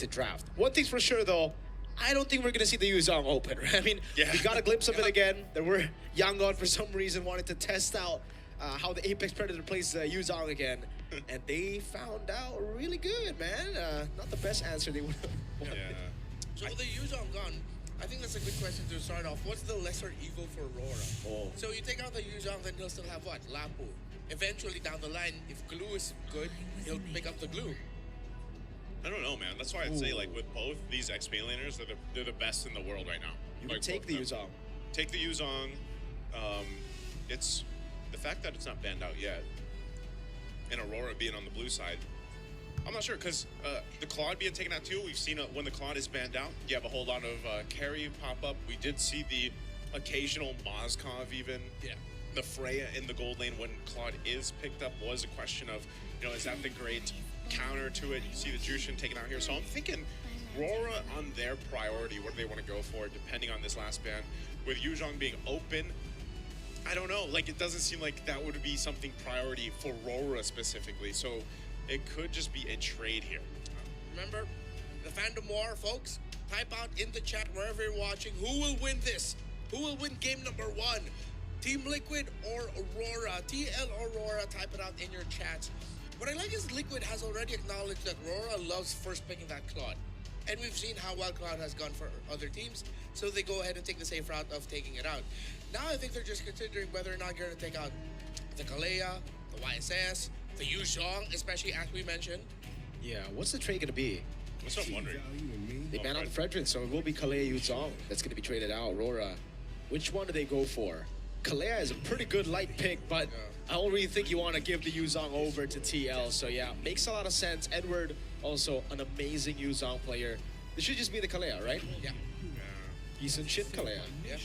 to draft. One thing's for sure, though, I don't think we're going to see the Yuzong open, right? I mean, we got a glimpse of it again. There were Yangon, for some reason, wanted to test out how the Apex Predator plays Yuzong again. And they found out really good, man. Not the best answer they would have wanted. Yeah. So the Yuzong gun, I think that's a good question to start off. What's the lesser evil for Aurora? Oh. So you take out the Yuzong, then he'll still have what? Lapu. Eventually down the line, if glue is good, he'll pick up the glue. I don't know, man. That's why I'd say, like, with both these XP laners, they're the best in the world right now. You like, would take the Yuzong. Take the Yuzong. It's the fact that it's not banned out yet, and Aurora being on the blue side. I'm not sure, because the Claude being taken out too, we've seen when the Claude is banned out, you have a whole lot of carry pop up. We did see the occasional Mozkov even. Yeah. The Freya in the gold lane when Claude is picked up was a question of, is that the great counter to it? You see the Jushin taken out here. So I'm thinking Aurora on their priority, what do they want to go for, depending on this last ban. With Yuzhong being open, I don't know. Like, it doesn't seem like that would be something priority for Aurora specifically. So it could just be a trade here. Remember, the Fandom War, folks, type out in the chat wherever you're watching, who will win this? Who will win game number 1? Team Liquid or Aurora? TL Aurora, type it out in your chats. What I like is Liquid has already acknowledged that Aurora loves first picking that Claude. And we've seen how well Claude has gone for other teams, so they go ahead and take the safe route of taking it out. Now I think they're just considering whether or not you're going to take out the Kalea, the YSS, the Yuzhong, especially as we mentioned. Yeah, what's the trade going to be? That's what I'm wondering. They banned out the Frederick, so it will be Kalea Yuzong that's going to be traded out. Aurora, which one do they go for? Kalea is a pretty good light pick, but I don't really think you want to give the Yuzong over to TL. So yeah, makes a lot of sense. Edward, also an amazing Yuzong player. This should just be the Kalea, right? Yeah. Eason Shin Kalea. Yeah.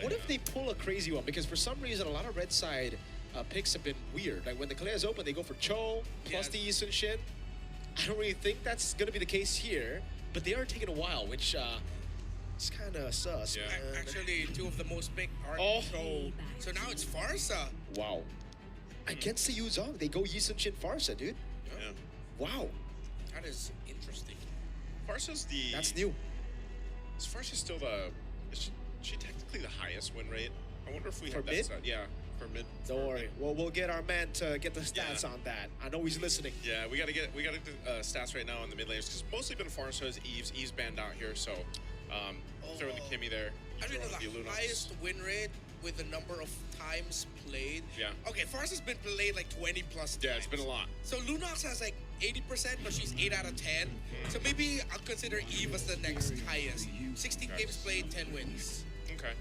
What if they pull a crazy one? Because for some reason, a lot of red side picks have been weird. Like when the Kalea is open, they go for Cho plus the Eason Shin. I don't really think that's going to be the case here, but they are taking a while, which it's kind of sus. Yeah. Man. Actually, two of the most picked are So now it's Farsa. Wow. Against the Yuzong, they go Eason Shin Farsa, dude. Yeah. Wow. That is interesting. Farsa's the... That's new. Is Farsa still the... Is she technically the highest win rate? I wonder if we For have mid? that stat. Yeah, for mid. Don't worry. Well, we'll get our man to get the stats on that. I know he's listening. Yeah, we gotta get the stats right now on the mid laners, because mostly been Farsa's Eve's banned out here, so throwing the Kimmy there. I mean, the Lunox. highest win rate with the number of times played. Yeah. Okay, Farsa's been played like 20 plus times. Yeah, it's been a lot. So Lunox has like 80%, but she's 8 out of 10. So maybe I'll consider Eve as the next highest. 16 games played, 10 wins. Okay.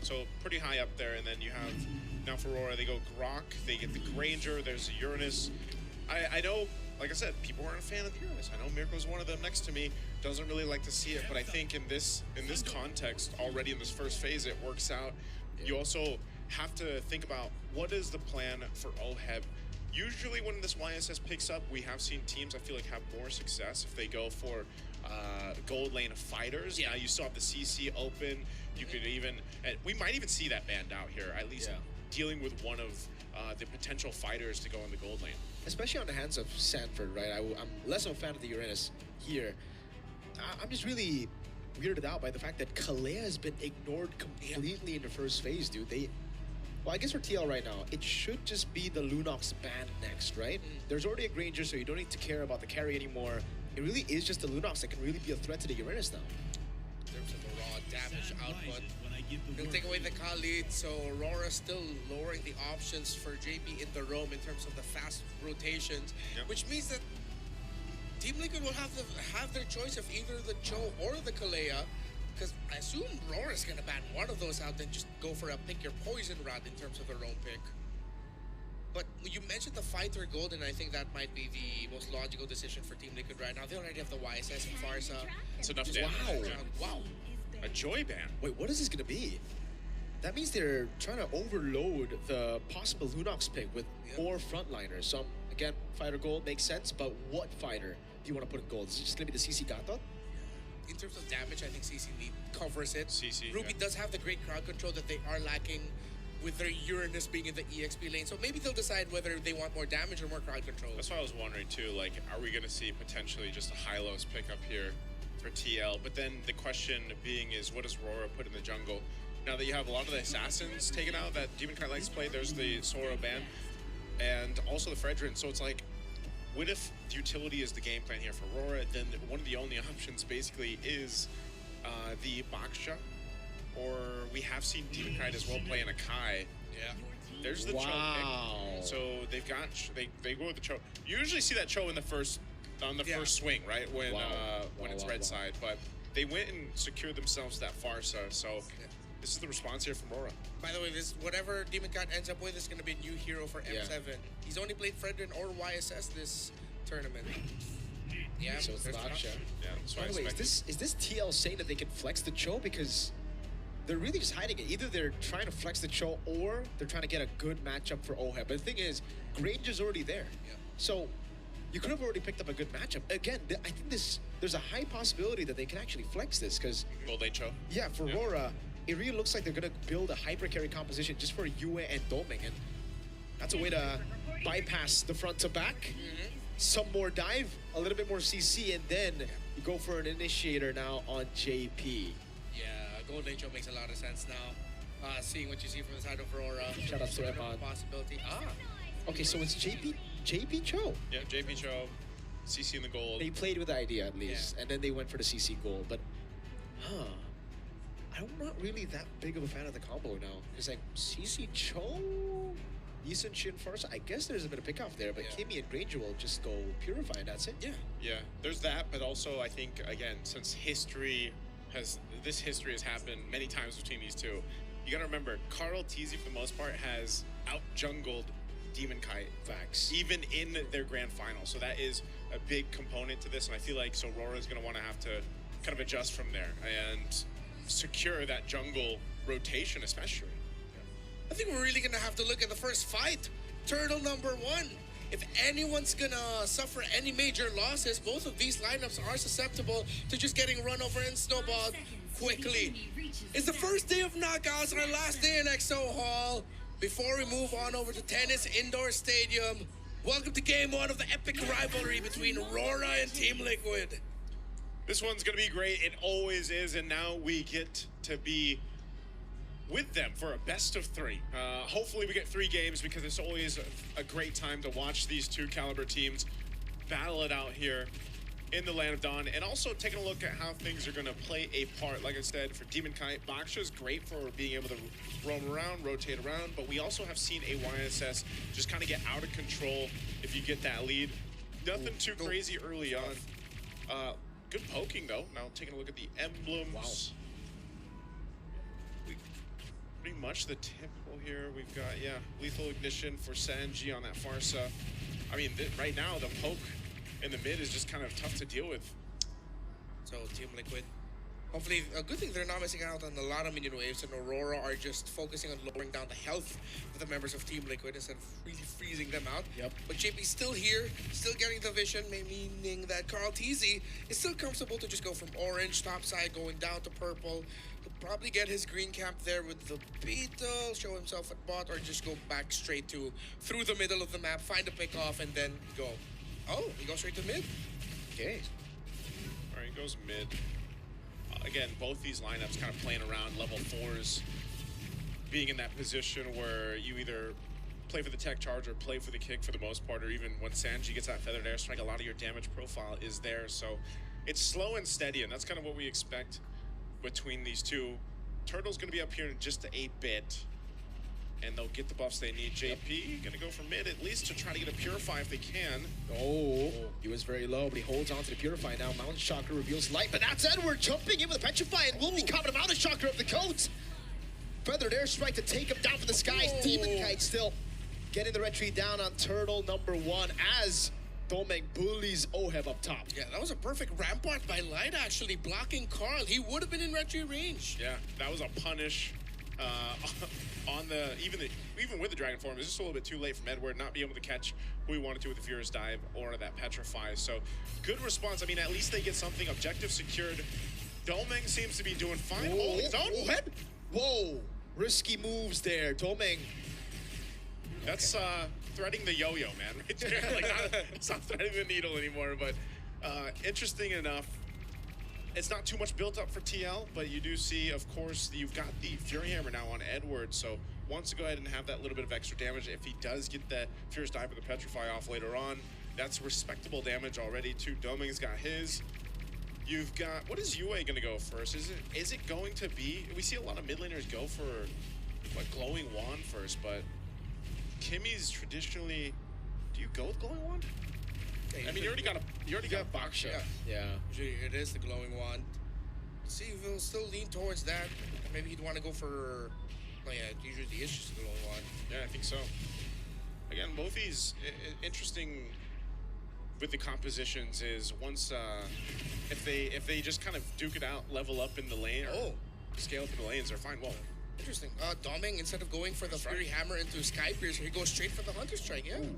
So pretty high up there, and then you have, now for Aurora, they go Grok, they get the Granger, there's Uranus. I know, like I said, people aren't a fan of the Uranus. I know Mirko's one of them next to me, doesn't really like to see it, but I think in this context, already in this first phase, it works out. You also have to think about what is the plan for OHEB. Usually when this YSS picks up, we have seen teams, I feel like, have more success if they go for gold lane fighters. Yeah. Now you still have the CC open. You could even, we might even see that banned out here, at least dealing with one of the potential fighters to go in the gold lane. Especially on the hands of Sanford, right? I'm less of a fan of the Uranus here. I'm just really weirded out by the fact that Kalea has been ignored completely in the first phase, dude. Well, I guess for TL right now, it should just be the Lunox ban next, right? There's already a Granger, so you don't need to care about the carry anymore. It really is just the Lunox that can really be a threat to the Uranus now. In terms of the raw damage output, he'll take away the Khalid, so Aurora's still lowering the options for JP in the roam in terms of the fast rotations, which means that Team Liquid will have their choice of either the Cho or the Kalea, because I assume Aurora's going to ban one of those out, then just go for a pick your poison route in terms of the roam pick. But you mentioned the fighter gold, and I think that might be the most logical decision for Team Liquid right now. They already have the YSS and Farsa. That's enough damage. Wow. A Joy ban. Wait, what is this going to be? That means they're trying to overload the possible Lunox pick with more frontliners. So, again, fighter gold makes sense, but what fighter do you want to put in gold? Is it just going to be the CC Gatot? In terms of damage, I think CC covers it. CC, Ruby does have the great crowd control that they are lacking with their Uranus being in the EXP lane. So maybe they'll decide whether they want more damage or more crowd control. That's what I was wondering too. Like, are we going to see potentially just a high-lows pickup here for TL? But then the question being is, what does Aurora put in the jungle? Now that you have a lot of the assassins taken out that Demon Knight likes to play, there's the Sora ban, and also the Fredrin. So it's like, what if the utility is the game plan here for Aurora? Then one of the only options basically is the Baksha, or we have seen Demon Knight as well play in a Kai. Yeah. There's the Cho pick. So they've got they go with the Cho. You usually see that Cho in the first first swing, right? When it's red side, but they went and secured themselves that Farsa. So this is the response here from Aurora. By the way, this whatever Demon Cat ends up with is going to be a new hero for M7. He's only played Fredrin or YSS this tournament. Yeah, So it's there's Baksha. Yeah. So By the way, is this TL saying that they can flex the Cho? Because they're really just hiding it. Either they're trying to flex the Cho or they're trying to get a good matchup for OHEB. But the thing is, Granger's already there. Yeah. So you could have already picked up a good matchup. Again, I think there's a high possibility that they can actually flex this because, Gold Cho. yeah, for Aurora, it really looks like they're going to build a hyper carry composition just for Yue and Doming. And that's a way to bypass the front to back. Some more dive, a little bit more CC, and then you go for an initiator now on JP. Yeah, Gold Nature makes a lot of sense now. Seeing what you see from the side of Aurora. Shout out to Sort of a Eman. possibility. Okay, so it's JP Cho. Yeah, JP Cho, CC in the gold. They played with the idea at least, and then they went for the CC goal. But, I'm not really that big of a fan of the combo now. It's like CC Cho, Yisun Shin first. I guess there's a bit of pick off there, but Kimmy and Granger will just go Purify, and that's it. Yeah. Yeah, there's that, but also I think, again, since history has happened many times between these two, you gotta remember, Carl Teasy for the most part has out-jungled Demon Kite, Facts. even in their grand final. So that is a big component to this, and I feel like Aurora is gonna wanna have to kind of adjust from there and secure that jungle rotation especially. I think we're really going to have to look at the first fight. Turtle number 1. If anyone's going to suffer any major losses, both of these lineups are susceptible to just getting run over and snowballed quickly. It's the first day of knockouts, our last day in XO Hall. Before we move on over to Tennis Indoor Stadium, welcome to Game 1 of the epic rivalry between Aurora and Team Liquid. This one's gonna be great, it always is, and now we get to be with them for a best of 3. Hopefully we get 3 games because it's always a great time to watch these two caliber teams battle it out here in the Land of Dawn, and also taking a look at how things are going to play a part. Like I said, for Demon Kite, Baksha's great for being able to roam around, rotate around, but we also have seen a YSS just kind of get out of control if you get that lead. Nothing too crazy early on. Good poking though. Now taking a look at the emblems. Pretty much the typical here. We've got, Lethal Ignition for Sanji on that Farsa. I mean, right now, the poke in the mid is just kind of tough to deal with. So, Team Liquid, hopefully, a good thing they're not missing out on a lot of minion waves, and Aurora are just focusing on lowering down the health of the members of Team Liquid instead of really freezing them out. Yep. But JP's still here, still getting the vision, meaning that Carl Teasy is still comfortable to just go from orange top side going down to purple. He'll probably get his green camp there with the Beetle, show himself at bot, or just go back straight to through the middle of the map, find a pick off, and then go. Oh, he goes straight to mid. Okay. All right, he goes mid. Again, both these lineups kind of playing around level 4s, being in that position where you either play for the tech charge or play for the kick for the most part, or even when Sanji gets that feathered airstrike, a lot of your damage profile is there. So it's slow and steady, and that's kind of what we expect between these two. Turtle's going to be up here in just a bit, and they'll get the buffs they need. JP going to go for mid at least to try to get a Purify if they can. Oh, he was very low, but he holds on to the Purify now. Mountain Chakra reveals light, but that's Edward jumping in with a Petrify, and will become a Mountain Chakra of the coat. Feathered airstrike to take him down for the skies. Demon Kite still getting the retreat down on Turtle number 1 as Domeng bullies OHEB up top. Yeah, that was a perfect rampart by Light, actually, blocking Carl. He would have been in retreat range. Yeah, that was a punish on the even with the Dragon Form. It was just a little bit too late from Edward, not be able to catch who he wanted to with the Furious Dive or that Petrify. So good response. I mean, at least they get something. Objective secured. Domeng seems to be doing fine. Holding his own. Whoa. risky moves there. Doming. That's threading the yo-yo, man, right there. Like, it's not threading the needle anymore, but interesting enough. It's not too much built up for TL, but you do see, of course, you've got the Fury Hammer now on Edward, so wants to go ahead and have that little bit of extra damage. If he does get the Furious Dive or the Petrify off later on, that's respectable damage already too. Doming's got his. You've got, what is UA gonna go first? Is it going to be, we see a lot of mid laners go for what, Glowing Wand first, but Kimmy's traditionally, do you go with Glowing Wand? I mean, you already got Baksha. Yeah. Usually it is the glowing wand. See if he'll still lean towards that. Maybe he'd want to go for. Oh yeah, usually it's just the glowing wand. Yeah, I think so. Again, both these interesting with the compositions is once if they just kind of duke it out, level up in the lane, or scale up in the lanes, they're fine. Well, interesting. Doming, instead of going for the Fury Hammer into Skypiercer, he goes straight for the Hunter Strike. Yeah. Ooh.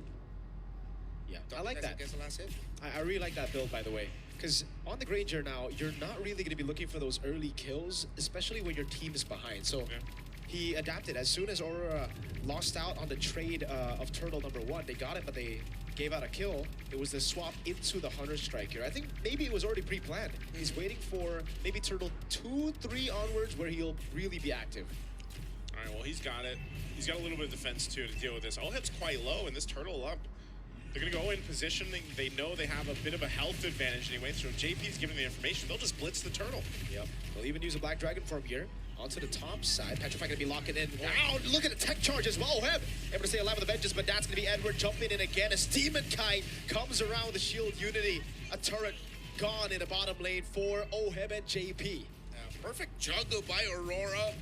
Yeah, I like that. Gets the last hit. I really like that build, by the way. Because on the Granger now, you're not really going to be looking for those early kills, especially when your team is behind. So he adapted. As soon as Aurora lost out on the trade of Turtle #1, they got it, but they gave out a kill. It was the swap into the Hunter Strike here. I think maybe it was already pre-planned. He's waiting for maybe Turtle 2, 3 onwards where he'll really be active. All right, well, he's got it. He's got a little bit of defense, too, to deal with this. Oheb's quite low, and this Turtle up. They're going to go in positioning. They know they have a bit of a health advantage anyway, so JP's giving the information. They'll just blitz the Turtle. Yep. They'll even use a Black Dragon form here. Onto the top side. Petrify going to be locking in. Wow, look at the tech charge as well. Heb able to stay alive with the benches, but that's going to be Edward jumping in again as Demon Kite comes around the shield unity. A turret gone in the bottom lane for Oheb and JP. Perfect juggle by Aurora.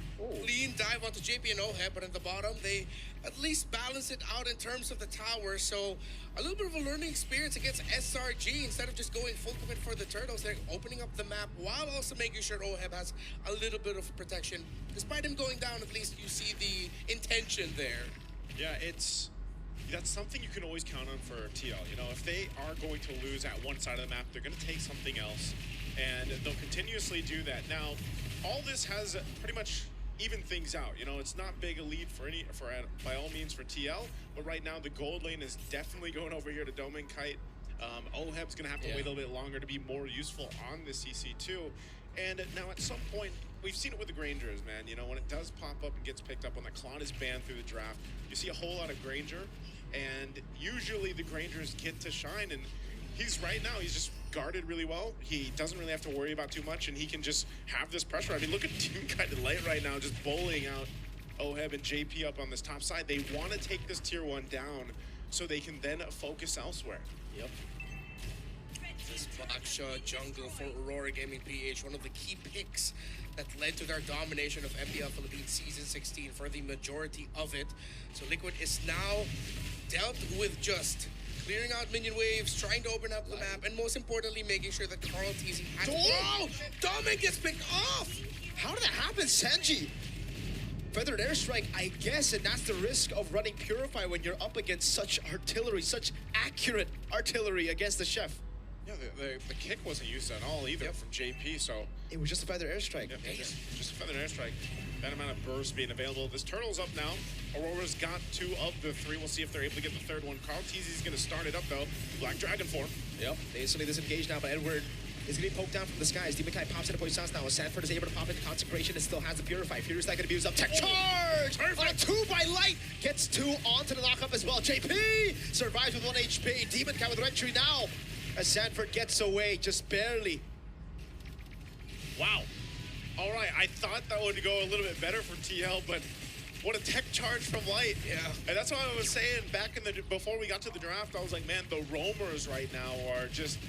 Clean dive onto JP and Oheb, but at the bottom, they at least balance it out in terms of the tower. So a little bit of a learning experience against SRG. Instead of just going full commit for the Turtles, they're opening up the map while also making sure Oheb has a little bit of protection. Despite him going down, at least you see the intention there. Yeah, that's something you can always count on for TL. You know, if they are going to lose at one side of the map, they're going to take something else, and they'll continuously do that. Now, all this has pretty much even things out. You know, it's not big a lead by all means for TL, but right now the gold lane is definitely going over here to Doming Kite. Oheb's going to have to wait a little bit longer to be more useful on the CC2. And now at some point, we've seen it with the Grangers, man. You know, when it does pop up and gets picked up, when the Klon is banned through the draft, you see a whole lot of Granger, and usually the Grangers get to shine, and he's just guarded really well. He doesn't really have to worry about too much, and he can just have this pressure. I mean, look at Team kind of late right now, just bullying out Oheb and JP up on this top side. They want to take this tier 1 down so they can then focus elsewhere. Yep. This Baksha jungle for Aurora Gaming PH, one of the key picks that led to their domination of MPL Philippines Season 16 for the majority of it. So Liquid is now dealt with just clearing out minion waves, trying to open up the map, and most importantly, making sure that Carl TZ has... Whoa! Dominic gets picked off! How did that happen, Sanji? Feathered Airstrike, I guess, and that's the risk of running Purify when you're up against such artillery, such accurate artillery against the Chef. Yeah, the kick wasn't used at all either from JP, so... It was just a Feathered Airstrike. Yep, just a Feathered Airstrike. That amount of burst being available. This Turtle's up now. Aurora's got 2 of the 3. We'll see if they're able to get the third one. Carl Teasy's going to start it up, though. Black Dragon form. Yep, they instantly disengage now, but Edward is going to be poked down from the skies. Demon Kite pops into Poison's now. Sanford is able to pop into Consecration and still has the Purify. Furious not going to be used up. Tech charge! On a 2 by Light! Gets 2 onto the lockup as well. JP survives with 1 HP. Demon Kite with Retry now. As Sanford gets away, just barely. Wow. All right, I thought that would go a little bit better for TL, but what a tech charge from Light. Yeah. And that's what I was saying back before we got to the draft. I was like, man, the roamers right now are just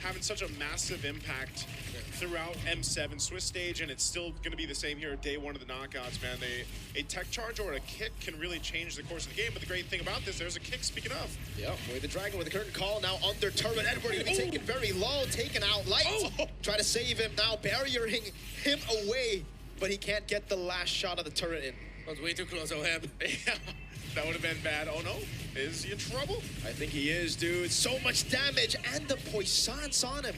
having such a massive impact throughout M7 Swiss stage, and it's still going to be the same here at day 1 of the knockouts, man. A tech charge or a kick can really change the course of the game, but the great thing about this, there's a kick, speaking of. Yep, with the Dragon with the curtain call, now under turret. Edward going to be taken very low, taken out Light. Try to save him now, barriering him away, but he can't get the last shot of the turret in. That was way too close, Oheb. Yeah, that would have been bad. Oh no, is he in trouble? I think he is, dude. So much damage, and the Poissons on him.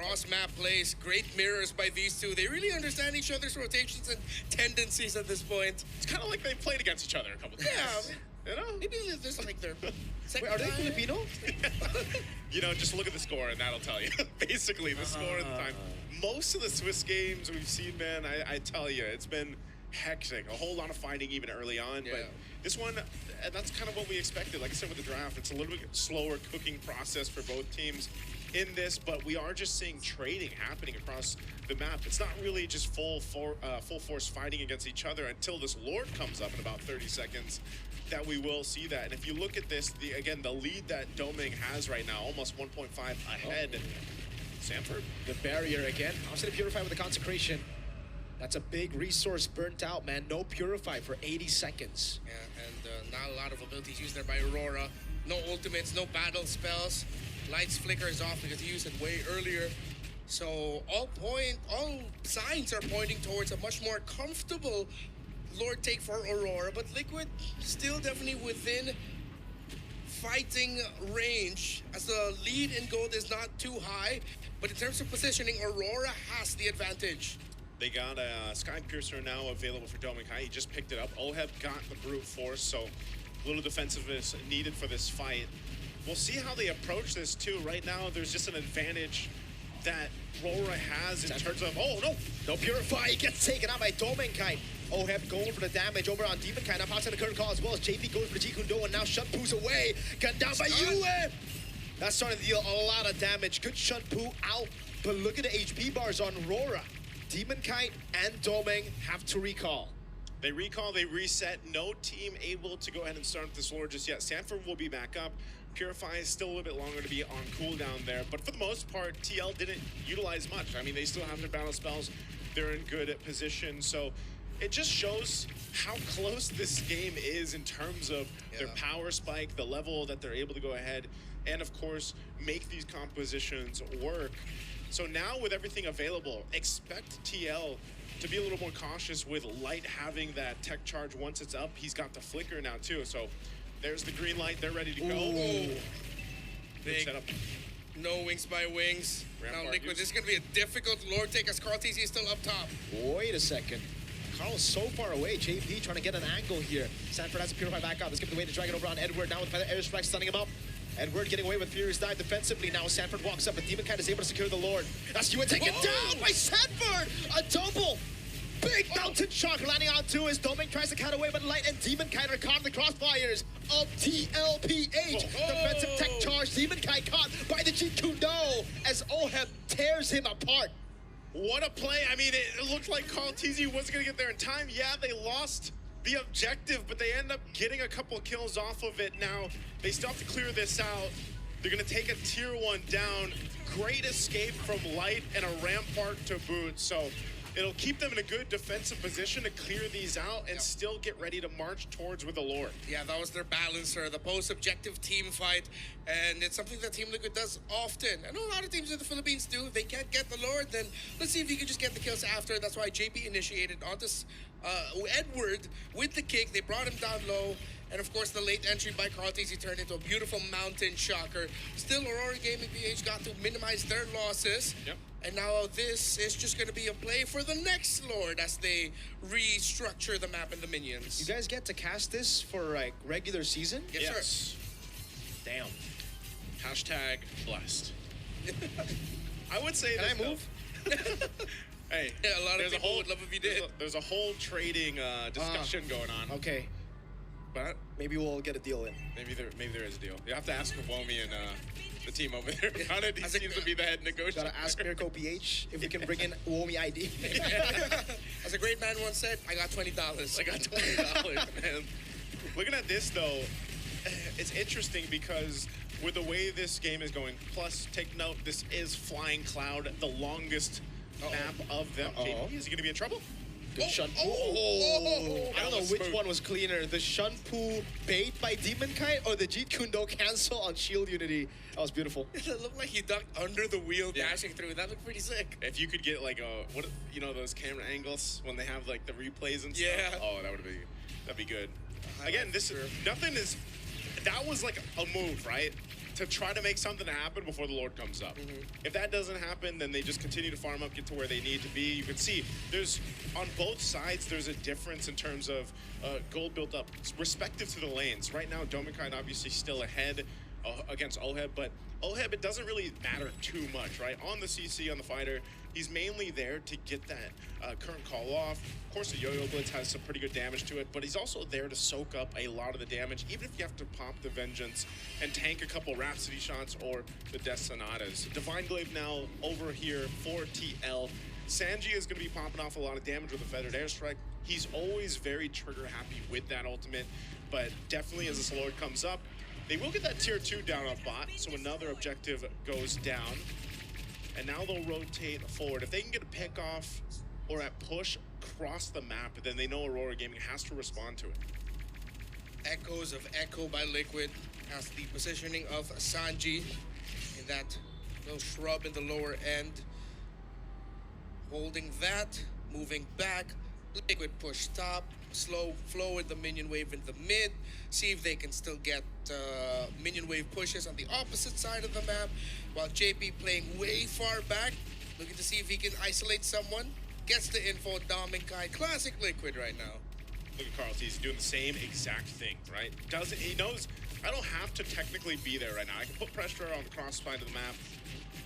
Cross-map plays, great mirrors by these two. They really understand each other's rotations and tendencies at this point. It's kind of like they played against each other a couple times. Yeah, You know? maybe this is like their second Wait, are they time. Filipino? You know, just look at the score and that'll tell you. Basically, the score at the time. Most of the Swiss games we've seen, man, I tell you, it's been hectic. A whole lot of fighting even early on. Yeah. But this one, that's kind of what we expected. Like I said with the draft, it's a little bit slower cooking process for both teams in this, but we are just seeing trading happening across the map. It's not really just full force fighting against each other until this Lord comes up in about 30 seconds that we will see that. And if you look at this, again, the lead that Doming has right now, almost 1.5 ahead. Sanford. The barrier again. How's it Purify with the consecration? That's a big resource burnt out, man. No Purify for 80 seconds. Yeah, and not a lot of abilities used there by Aurora. No ultimates, no battle spells. Lights flickers off because he used it way earlier. So all signs are pointing towards a much more comfortable Lord take for Aurora, but Liquid still definitely within fighting range, as the lead in gold is not too high, but in terms of positioning, Aurora has the advantage. They got a Sky Piercer now available for Dominkai. He just picked it up. Oheb got the brute force, so a little defensiveness needed for this fight. We'll see how they approach this too. Right now, there's just an advantage that Aurora has in terms of, oh no! No Purify, he gets taken out by Domenkai. Oheb going for the damage over on Demonkai. Now passing the current call as well as JP goes for the Jikundo, and now Shunpu's away. Gunned down by Yue. That's starting to deal a lot of damage. Good Shunpu out, but look at the HP bars on Aurora. Demonkai and Domeng have to recall. They recall, they reset. No team able to go ahead and start this Lord just yet. Sanford will be back up. Purify is still a little bit longer to be on cooldown there, but for the most part, TL didn't utilize much. I mean, they still have their battle spells. They're in good position, so it just shows how close this game is in terms of their power spike, the level that they're able to go ahead and, of course, make these compositions work. So now with everything available, expect TL to be a little more cautious with Light having that tech charge once it's up. He's got the flicker now, too, so there's the green light. They're ready to go. Ooh. Big setup. No wings by wings. Rampart Now, Liquid, use. this is going to be a difficult Lord take as Carl TZ is still up top. Wait a second. Carl's so far away. JP trying to get an angle here. Sanford has to Purify back up. Let's give it away to drag it over on Edward. Now with the airstrike stunning him up. Edward getting away with Furious Dive defensively. Now Sanford walks up, but Demonkai is able to secure the Lord. That's Yue taken down by Sanford! A double! Big mountain shock landing onto his. Doming tries to cut away, but Light and Demonkai are caught in the crossfires of TLPH. Defensive tech charge. Demonkai caught by the Jikundo as Oheb tears him apart. What a play. I mean, it looked like Carl TZ wasn't going to get there in time. Yeah, they lost the objective, but they end up getting a couple kills off of it. Now, they still have to clear this out. They're going to take a tier 1 down. Great escape from Light and a Rampart to boot. So it'll keep them in a good defensive position to clear these out and still get ready to march towards with the Lord. Yeah, that was their balancer, the post-objective team fight, and it's something that Team Liquid does often. I know a lot of teams in the Philippines do. They can't get the Lord, then let's see if you can just get the kills after. That's why JP initiated onto Edward with the kick. They brought him down low, and of course the late entry by Carl TZ turned into a beautiful mountain shocker. Still, Aurora Gaming PH got to minimize their losses. Yep. And now this is just going to be a play for the next Lord as they restructure the map and the minions. You guys get to cast this for like regular season? Yes, sir. Damn. Hashtag blessed. I would say Can this, I move? Hey, Yeah, a lot of there's people would love if you did. There's a whole trading discussion going on. Okay. But Maybe we'll get a deal in. maybe there is a deal. You have to ask Womi and the team over there about it. He As a- seems to be the head negotiator. Gotta ask Mirko PH if we can bring in Uomi ID. As a great man once said, I got $20. I got $20, man. Looking at this though, it's interesting because with the way this game is going, plus take note, this is Flying Cloud, the longest map of them. JP, is he gonna be in trouble? Good Shunpu. I don't know which one was cleaner, the Shunpu bait by Demonkai or the Jeet Kundo cancel on Shield Unity. That was beautiful. It looked like he ducked under the wheel Yeah. dashing through. That looked pretty sick. If you could get like those camera angles when they have like the replays and Yeah. stuff. Oh, that'd be good. Again, that was like a move, right? to try to make something happen before the Lord comes up. If that doesn't happen, then they just continue to farm up, get to where they need to be. You can see there's, on both sides, there's a difference in terms of gold built up, respective to the lanes. Right now, Dominkai obviously still ahead against Oheb, but Oheb, it doesn't really matter too much, right? On the CC, on the fighter, he's mainly there to get that current call off. Of course, the Yo-Yo Blitz has some pretty good damage to it, but he's also there to soak up a lot of the damage, even if you have to pop the Vengeance and tank a couple Rhapsody shots or the Death Sonatas. Divine Glaive now over here for TL. Sanji is going to be popping off a lot of damage with a Feathered Airstrike. He's always very trigger happy with that ultimate, but definitely as this Lord comes up, they will get that tier 2 down on bot, so another objective goes down. And now they'll rotate forward. If they can get a pick off or a push across the map, then they know Aurora Gaming has to respond to it. Echoes of Echo by Liquid as the positioning of Sanji in that little shrub in the lower end. Holding that, moving back. Liquid push top, slow flow in the minion wave in the mid. See if they can still get minion wave pushes on the opposite side of the map. While JP playing way far back, looking to see if he can isolate someone. Gets the info, Dominkai. Classic Liquid right now. Look at Carl T. He's doing the same exact thing, right? He knows I don't have to technically be there right now. I can put pressure on the cross spine of the map,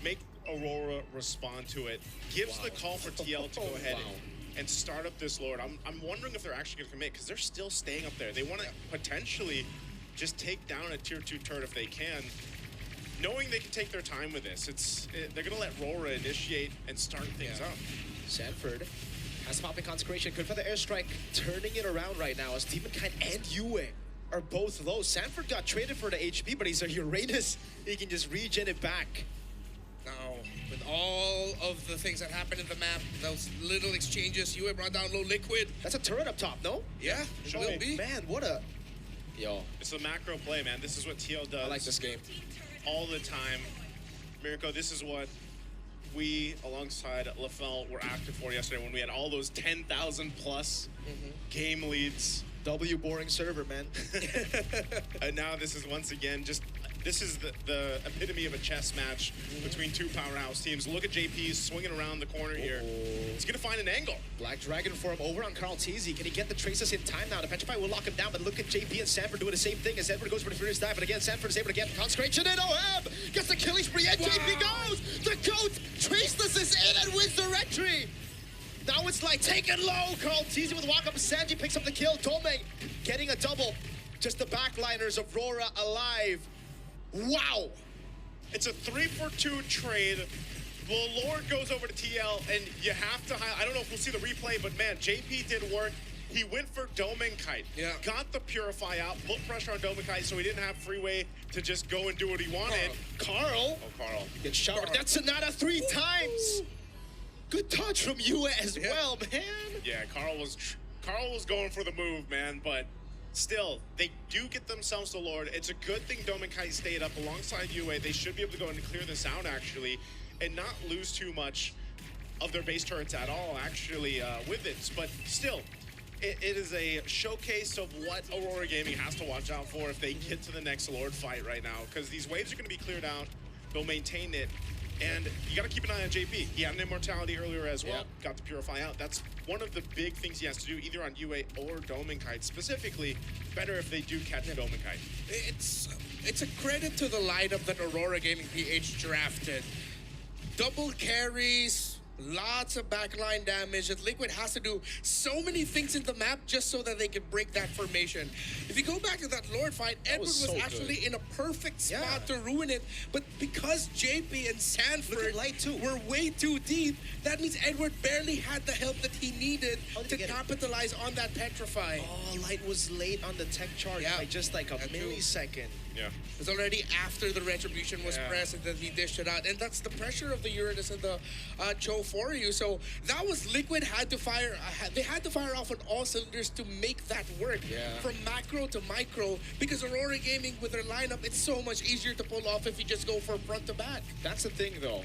make Aurora respond to it, gives the call for TL to go ahead and start up this Lord. I'm wondering if they're actually going to commit because they're still staying up there. They want to potentially just take down a tier 2 turret if they can, knowing they can take their time with this. They're going to let Aurora initiate and start things up. Sanford has popping Consecration. Good for the airstrike, turning it around right now as Demonkind and Yue are both low. Sanford got traded for the HP, but he's a Uranus. He can just regen it back. Now, with all of the things that happened in the map, those little exchanges, Yue brought down low Liquid. That's a turret up top, no? Yeah, it will be. Man, what a... Yo. It's a macro play, man. This is what TL does. I like this game. All the time. Mirko, this is what we, alongside LaFell, were active for yesterday when we had all those 10,000 plus game leads. W boring server, man. And now this is once again just, this is the epitome of a chess match between two powerhouse teams. Look at JP swinging around the corner here. He's going to find an angle. Black Dragon form over on Carl Teasy. Can he get the traces in time now? The Petrify will lock him down, but look at JP and Sanford doing the same thing as Edward goes for the Furious Dive. But again, Sanford is able to get Consecration in. Oheb gets the killing spree, and JP goes! The GOAT traceless is in and wins the rectory! Now it's like taken low. Carl Teasy with walk up. Sanji picks up the kill. Tome getting a double. Just the backliners of Aurora alive. Wow. It's a 3-for-2 trade. The Lord goes over to TL, and you have to highlight, I don't know if we'll see the replay, but man, JP did work. He went for Dominkite. Yeah. Got the Purify out, put pressure on Dominkite so he didn't have freeway to just go and do what he wanted. Carl. Oh, Carl. Gets shot. That's Sonata 3 times. Good touch from Yue as well, man. Yeah, Carl was going for the move, man, but still, they do get themselves the Lord. It's a good thing Dominkite stayed up alongside Yue. They should be able to go and clear this out, actually, and not lose too much of their base turrets at all, actually, with it. But still, it is a showcase of what Aurora Gaming has to watch out for if they get to the next Lord fight right now, because these waves are going to be cleared out. They'll maintain it. And you got to keep an eye on JP. He had an Immortality earlier as well. Got the Purify out. That's one of the big things he has to do, either on Yue or Dominkite. Specifically, better if they do catch Dominkite. It's a credit to the lineup that Aurora Gaming PH drafted. Double carries, lots of backline damage, and Liquid has to do so many things in the map just so that they can break that formation. If you go back to that Lord fight, Edward was so actually good. in a perfect spot to ruin it, but because JP and Sanford were way too deep, that means Edward barely had the help that he needed to capitalize on that Petrify. Oh, Light was late on the tech charge by just like a millisecond. Yeah. It was already after the Retribution was pressed and that he dished it out. And that's the pressure of the Uranus and the Cho for you. So that was Liquid had to fire. They had to fire off on all cylinders to make that work. From macro to micro. Because Aurora Gaming with their lineup, it's so much easier to pull off if you just go from front to back. That's the thing though.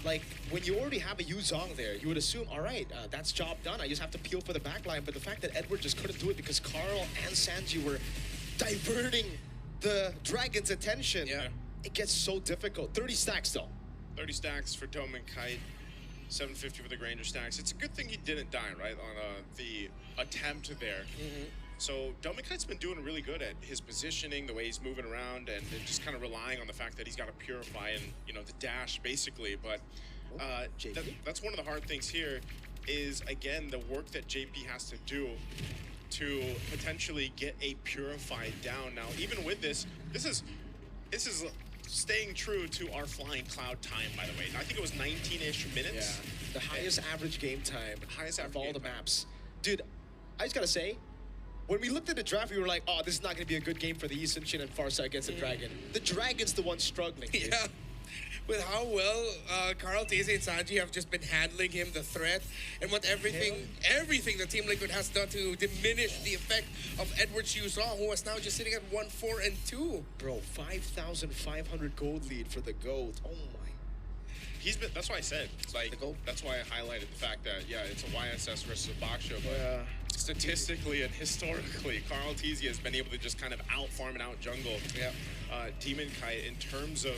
Like, when you already have a Yuzong there, you would assume, all right, that's job done. I just have to peel for the backline. But the fact that Edward just couldn't do it because Carl and Sanji were diverting the Dragon's attention. it gets so difficult. 30 stacks though. 30 stacks for Dome and Kite, 750 for the Granger stacks. It's a good thing he didn't die, right, on the attempt there. So Dome and Kite's been doing really good at his positioning, the way he's moving around, and just kind of relying on the fact that he's got to purify and, you know, the dash, basically. But that's one of the hard things here is, again, the work that JP has to do to potentially get a purified down. Now, even with this is staying true to our flying cloud time, by the way. I think it was 19-ish minutes. Yeah, the highest average game time highest of average all game the time. maps. Dude, I just gotta say, when we looked at the draft, we were like, oh, this is not gonna be a good game for the Eastern Shin and Farsight against the Dragon. The Dragon's the one struggling. Dude. Yeah. With how well Carl Tese and Sanji have just been handling him, the threat, and what everything that Team Liquid has done to diminish the effect of Edward Chiusaw, who is now just sitting at 1-4-2. Bro, 5,500 gold lead for the GOAT. Oh my. That's why I said, like, that's why I highlighted the fact that, yeah, it's a YSS versus a box show, but statistically and historically, Carl Tese has been able to just kind of out-farm and out-jungle Demon Kite in terms of,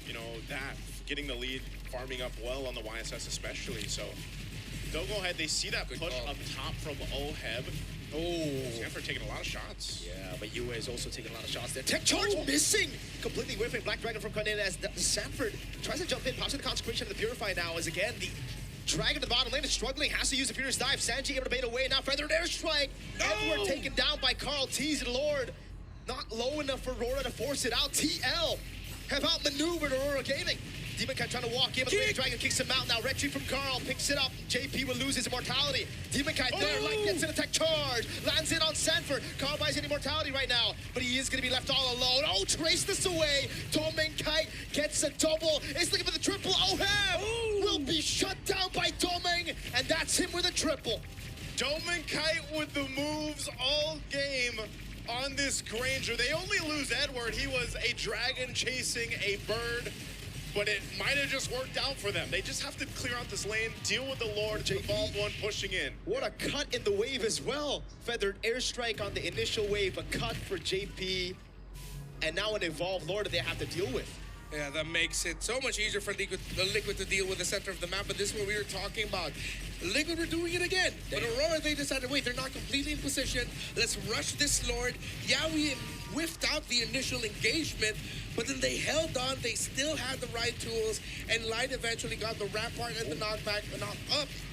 you know, that, getting the lead, farming up well on the YSS especially. So they'll go ahead, they see that push up top from Oheb. Sanford taking a lot of shots. Yeah, but UA is also taking a lot of shots there. Tech charge missing! Completely whiffing Black Dragon from Cornelia as Sanford tries to jump in, pops in the consecration of the Purify now as again the Dragon at the bottom lane is struggling, has to use the Furious Dive. Sanji able to bait away, now Feathered Airstrike. Edward taken down by Carl Tese, Lord. Not low enough for Aurora to force it out. TL have outmaneuvered Aurora Gaming. Demon Kite trying to walk in, but the Dragon kicks him out. Now retreat from Carl, picks it up. JP will lose his immortality. Demon Kite there, Light gets an attack charge. Lands it on Sanford. Carl buys an immortality right now, but he is going to be left all alone. Oh, trace this away. Demon Kite gets a double. Is looking for the triple. Oheb will be shut down by Doming, and that's him with a triple. Dome Kite with the moves all game on this Granger. They only lose Edward. He was a dragon chasing a bird, but it might have just worked out for them. They just have to clear out this lane, deal with the Lord, the Evolved One pushing in. What a cut in the wave as well. Feathered Airstrike on the initial wave, a cut for JP, and now an Evolved Lord that they have to deal with. Yeah, that makes it so much easier for Liquid to deal with the center of the map, but this is what we were talking about. Liquid were doing it again, but Aurora, they decided, wait, they're not completely in position. Let's rush this Lord. Yeah, we whiffed out the initial engagement, but then they held on. They still had the right tools, and Light eventually got the Rampart and the knockback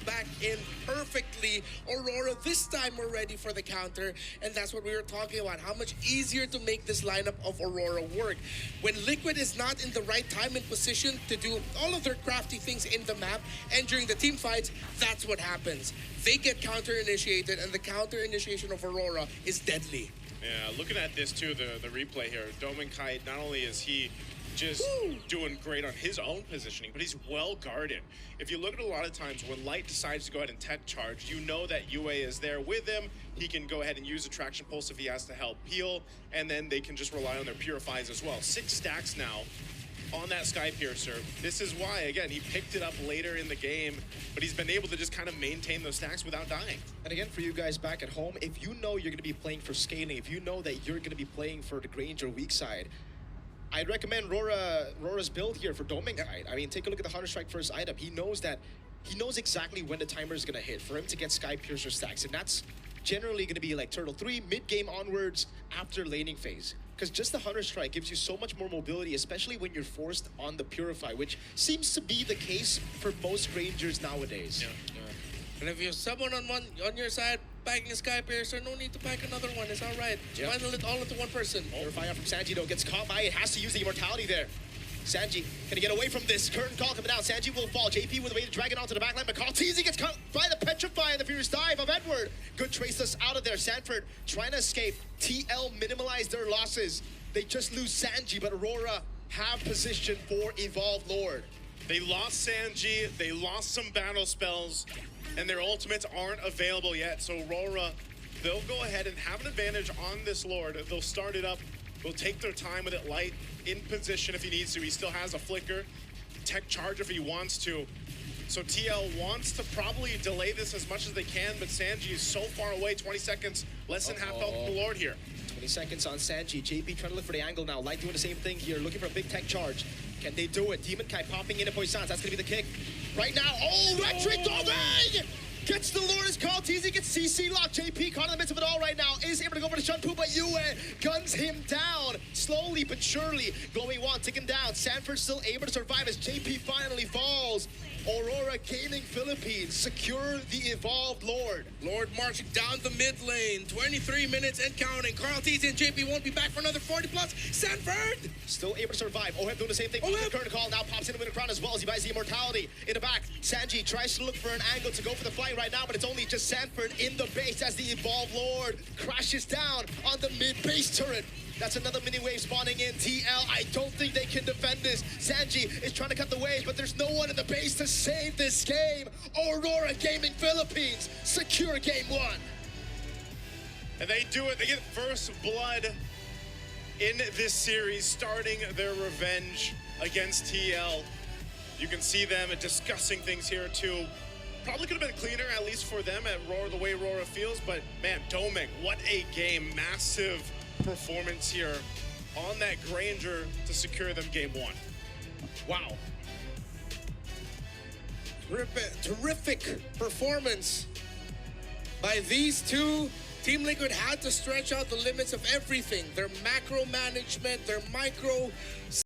back in perfectly. Aurora, this time we're ready for the counter, and that's what we were talking about. How much easier to make this lineup of Aurora work. When Liquid is not in the right time and position to do all of their crafty things in the map and during the team fights, that's what happens. They get counter-initiated, and the counter-initiation of Aurora is deadly. Yeah, looking at this too, the replay here, Dome Kite, not only is he just doing great on his own positioning, but he's well guarded. If you look at a lot of times when Light decides to go ahead and tech charge, you know that UA is there with him. He can go ahead and use the Traction Pulse if he has to help heal, and then they can just rely on their Purifies as well. 6 stacks now on that Sky Piercer. This is why, again, he picked it up later in the game, but he's been able to just kind of maintain those stacks without dying. And again, for you guys back at home, if you know you're going to be playing for scaling, if you know that you're going to be playing for the Granger weak side, I'd recommend Aurora's build here for Doming Kite. I mean, take a look at the Hunter Strike first item. He knows exactly when the timer is going to hit for him to get Sky Piercer stacks, and that's generally going to be like Turtle 3, mid-game onwards after laning phase. Because just the Hunter Strike gives you so much more mobility, especially when you're forced on the Purify, which seems to be the case for most Rangers nowadays. Yeah. And if you have someone on your side packing a Sky Piercer, no need to pack another one. It's all right. Bundle it all into one person. Purify out from Sanji, though, gets caught by it. Has to use the immortality there. Sanji gonna get away from this. Curtain call coming out. Sanji will fall. JP with a way to drag it onto the backline, but Carl Tese gets caught by the Petrify and the Furious Dive of Edward. Good trace us out of there. Sanford trying to escape. TL minimize their losses. They just lose Sanji, but Aurora have position for Evolved Lord. They lost Sanji, they lost some battle spells, and their ultimates aren't available yet. So Aurora, they'll go ahead and have an advantage on this Lord. They'll start it up. They'll take their time with it. Light in position if he needs to. He still has a flicker. Tech charge if he wants to. So TL wants to probably delay this as much as they can, but Sanji is so far away, 20 seconds, less than half health for the Lord here. 20 seconds on Sanji. JP trying to look for the angle now. Light doing the same thing here, looking for a big tech charge. Can they do it? Demon Kai popping in at Poissons. That's going to be the kick. Right now, Electric Dovang! Gets the Lourdes call. TZ gets CC locked. JP caught in the midst of it all right now. Is able to go for the Shunpu, but Yue guns him down. Slowly but surely. Game1 taken down. Sanford still able to survive as JP finally falls. Aurora Gaming Philippines secure the Evolved Lord. Lord marching down the mid lane. 23 minutes and counting. Carl TZ and JP won't be back for another 40 plus. Sanford! Still able to survive. Oheb doing the same thing. Oheb! Current call now pops in with a crown as well as he buys the immortality. In the back, Sanji tries to look for an angle to go for the fight right now, but it's only just Sanford in the base as the Evolved Lord crashes down on the mid base turret. That's another mini wave spawning in. TL, I don't think they can defend this. Sanji is trying to cut the waves, but there's no one in the base to save this game. Aurora Gaming Philippines secure game 1. And they do it. They get first blood in this series, starting their revenge against TL. You can see them discussing things here too. Probably could have been cleaner, at least for them, at Roar, the way Aurora feels. But man, Doming, what a game. Massive performance here on that Granger to secure them game 1. Wow. Terrific performance by these two. Team Liquid had to stretch out the limits of everything. Their macro management, their micro